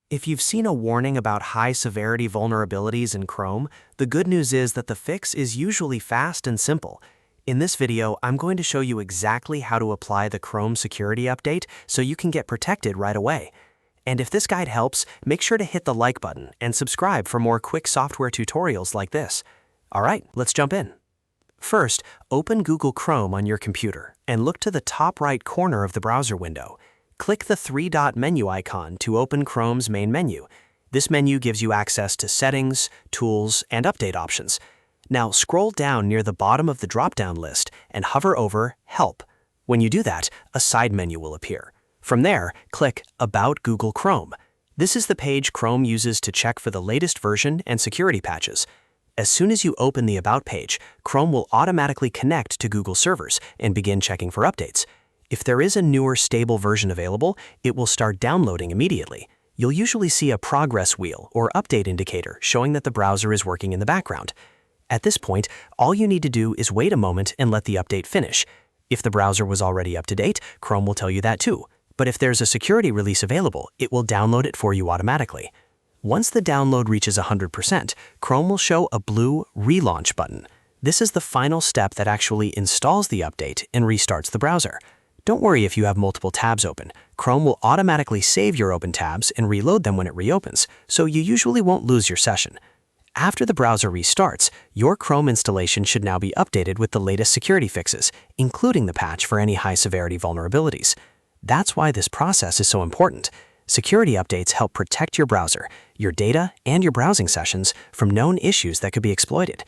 If you've seen a warning about high-severity vulnerabilities in Chrome, the good news is that the fix is usually fast and simple. In this video, I'm going to show you exactly how to apply the Chrome security update so you can get protected right away. And if this guide helps, make sure to hit the like button and subscribe for more quick software tutorials like this. Alright, let's jump in. First, open Google Chrome on your computer and look to the top right corner of the browser window. Click the three-dot menu icon to open Chrome's main menu. This menu gives you access to settings, tools, and update options. Now scroll down near the bottom of the drop-down list and hover over Help. When you do that, a side menu will appear. From there, click About Google Chrome. This is the page Chrome uses to check for the latest version and security patches. As soon as you open the About page, Chrome will automatically connect to Google servers and begin checking for updates. If there is a newer stable version available, it will start downloading immediately. You'll usually see a progress wheel or update indicator showing that the browser is working in the background. At this point, all you need to do is wait a moment and let the update finish. If the browser was already up to date, Chrome will tell you that too. But if there's a security release available, it will download it for you automatically. Once the download reaches 100%, Chrome will show a blue Relaunch button. This is the final step that actually installs the update and restarts the browser. Don't worry if you have multiple tabs open. Chrome will automatically save your open tabs and reload them when it reopens, so you usually won't lose your session. After the browser restarts, your Chrome installation should now be updated with the latest security fixes, including the patch for any high-severity vulnerabilities. That's why this process is so important. Security updates help protect your browser, your data, and your browsing sessions from known issues that could be exploited.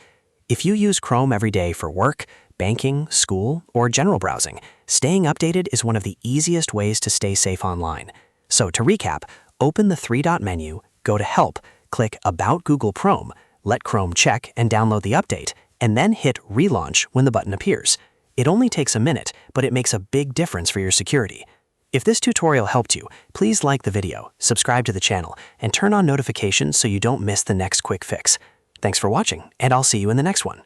If you use Chrome every day for work, banking, school, or general browsing, staying updated is one of the easiest ways to stay safe online. So to recap, open the three-dot menu, go to Help, click About Google Chrome, let Chrome check and download the update, and then hit Relaunch when the button appears. It only takes a minute, but it makes a big difference for your security. If this tutorial helped you, please like the video, subscribe to the channel, and turn on notifications so you don't miss the next quick fix. Thanks for watching, and I'll see you in the next one.